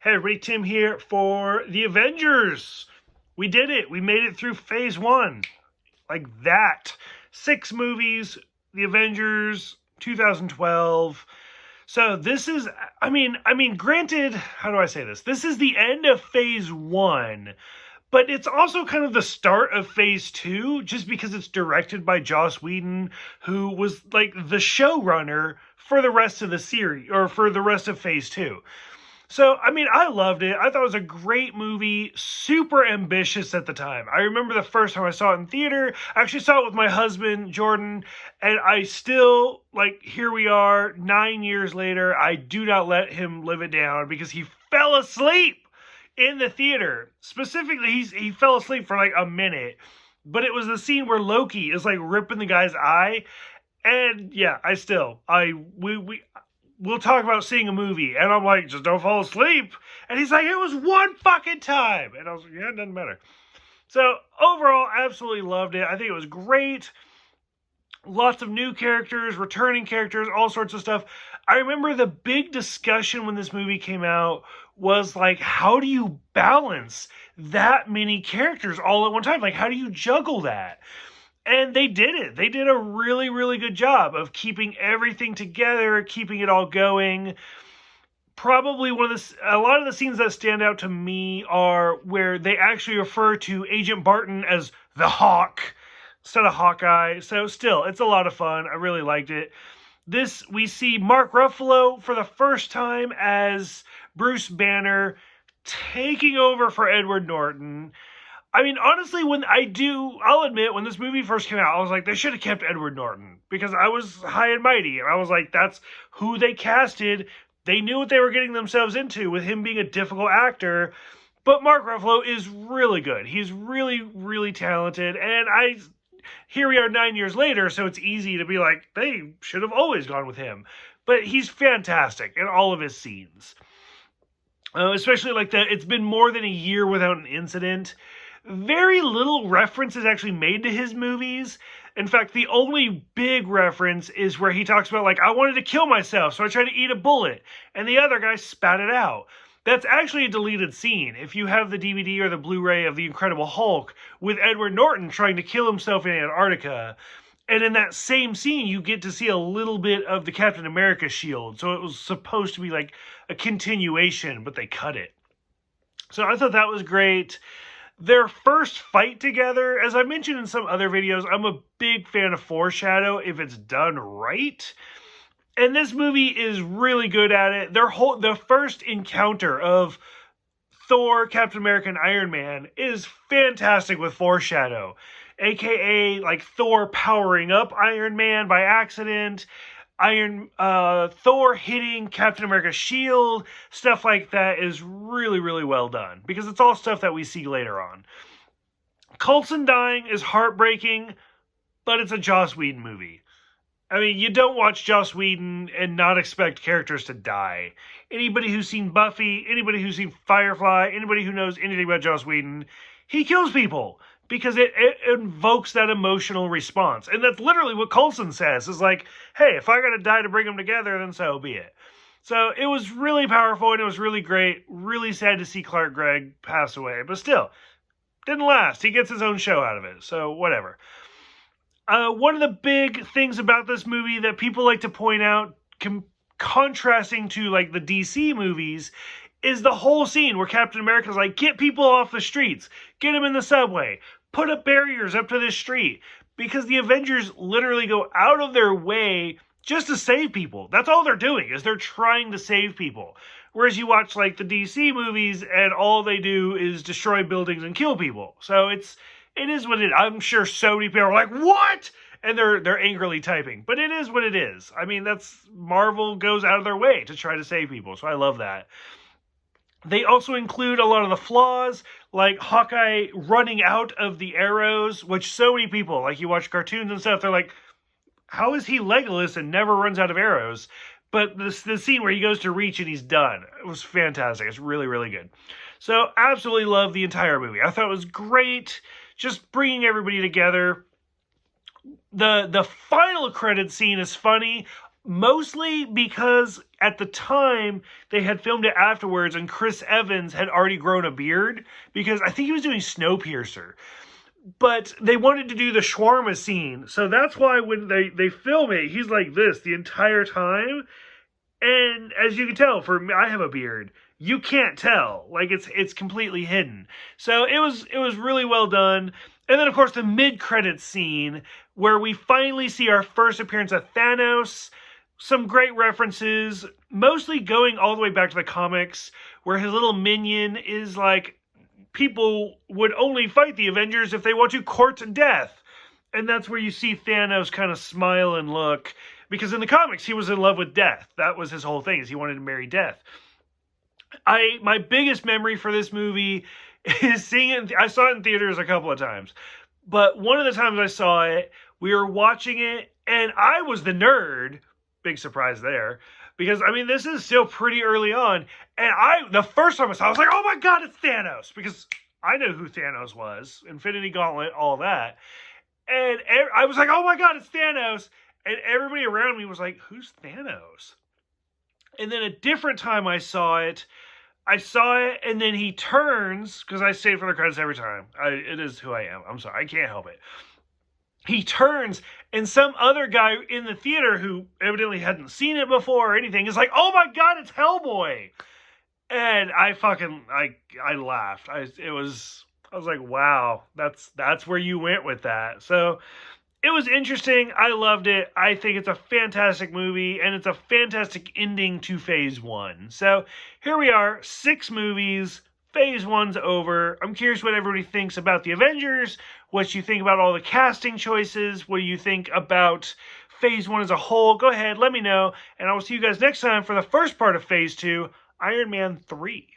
Hey everybody, Tim here for the Avengers. We did it. We made it through phase one. Like that. 6 movies, the Avengers, 2012. So this is, granted, how do I say this? This is the end of phase one, but it's also kind of the start of phase two, just because it's directed by Joss Whedon, who was like the showrunner for the rest of the series, or for the rest of phase two. So, I loved it. I thought it was a great movie, super ambitious at the time. I remember the first time I saw it in theater. I actually saw it with my husband, Jordan, and I still, here we are, 9 years later, I do not let him live it down because he fell asleep in the theater. Specifically, he fell asleep for a minute, but it was the scene where Loki is ripping the guy's eye. And yeah, we'll talk about seeing a movie, and I'm like, just don't fall asleep. And he's like, it was one fucking time. And I was like, yeah, it doesn't matter. So overall, absolutely loved it. I think it was great. Lots of new characters, returning characters, all sorts of stuff. I remember the big discussion when this movie came out was how do you balance that many characters all at one time? How do you juggle that? And they did it. They did a really, really good job of keeping everything together, keeping it all going. Probably a lot of the scenes that stand out to me are where they actually refer to Agent Barton as the Hawk instead of Hawkeye. So still, it's a lot of fun. I really liked it. We see Mark Ruffalo for the first time as Bruce Banner taking over for Edward Norton. Honestly, I'll admit, when this movie first came out, I was like, they should have kept Edward Norton, because I was high and mighty, and I was like, that's who they casted. They knew what they were getting themselves into with him being a difficult actor, but Mark Ruffalo is really good. He's really, really talented, and here we are 9 years later, so it's easy to be like, they should have always gone with him. But he's fantastic in all of his scenes. Especially it's been more than a year without an incident. Very little reference is actually made to his movies. In fact, the only big reference is where he talks about, I wanted to kill myself, so I tried to eat a bullet, and the other guy spat it out. That's actually a deleted scene. If you have the DVD or the Blu-ray of The Incredible Hulk with Edward Norton trying to kill himself in Antarctica, and in that same scene, you get to see a little bit of the Captain America shield. So it was supposed to be a continuation, but they cut it. So I thought that was great. Their first fight together, as I mentioned in some other videos, I'm a big fan of foreshadow if it's done right. And this movie is really good at it. The first encounter of Thor, Captain America, and Iron Man is fantastic with foreshadow. AKA Thor powering up Iron Man by accident, Thor hitting Captain America's shield, stuff like that is really, really well done, because it's all stuff that we see later on. Coulson dying is heartbreaking, but it's a Joss Whedon movie. You don't watch Joss Whedon and not expect characters to die. Anybody who's seen Buffy, anybody who's seen Firefly, anybody who knows anything about Joss Whedon, he kills people, because it invokes that emotional response. And that's literally what Coulson says, is hey, if I gotta die to bring them together, then so be it. So it was really powerful, and it was really great. Really sad to see Clark Gregg pass away, but still, didn't last. He gets his own show out of it, so whatever. One of the big things about this movie that people like to point out, contrasting to the DC movies, is the whole scene where Captain America's get people off the streets, get them in the subway, put up barriers up to this street, because the Avengers literally go out of their way just to save people. That's all they're doing, is they're trying to save people. Whereas you watch the DC movies, and all they do is destroy buildings and kill people. So it is what it is. I'm sure so many people are like, what? And they're angrily typing. But it is what it is. That's Marvel goes out of their way to try to save people. So I love that. They also include a lot of the flaws, like Hawkeye running out of the arrows, which so many people, you watch cartoons and stuff, they're like, how is he Legolas and never runs out of arrows? But the scene where he goes to reach and he's done, it was fantastic. It's really, really good. So absolutely love the entire movie. I thought it was great, just bringing everybody together. The final credit scene is funny, mostly because at the time, they had filmed it afterwards, and Chris Evans had already grown a beard because I think he was doing Snowpiercer. But they wanted to do the shawarma scene, so that's why when they film it, he's like this the entire time. And as you can tell, for me, I have a beard. You can't tell, like it's completely hidden. So it was really well done. And then of course the mid-credits scene where we finally see our first appearance of Thanos. Some great references, mostly going all the way back to the comics, where his little minion is like, people would only fight the Avengers if they want to court death. And that's where you see Thanos kind of smile and look. Because in the comics, he was in love with death. That was his whole thing, is he wanted to marry death. My biggest memory for this movie is seeing it. I saw it in theaters a couple of times. But one of the times I saw it, we were watching it, and I was the nerd. Big surprise there. Because, I mean, this is still pretty early on. And the first time I saw it, I was like, oh my god, it's Thanos. Because I know who Thanos was. Infinity Gauntlet, all that. And I was like, oh my god, it's Thanos. And everybody around me was like, who's Thanos? And then a different time I saw it, and then he turns, because I say it for the credits every time. It is who I am. I'm sorry, I can't help it. He turns, and some other guy in the theater who evidently hadn't seen it before or anything is like, oh my god, it's Hellboy! And I laughed. I was like, wow, that's where you went with that. So it was interesting. I loved it. I think it's a fantastic movie, and it's a fantastic ending to Phase 1. So here we are, 6 movies. Phase 1's over. I'm curious what everybody thinks about the Avengers, what you think about all the casting choices, what do you think about Phase 1 as a whole. Go ahead, let me know, and I will see you guys next time for the first part of Phase 2, Iron Man 3.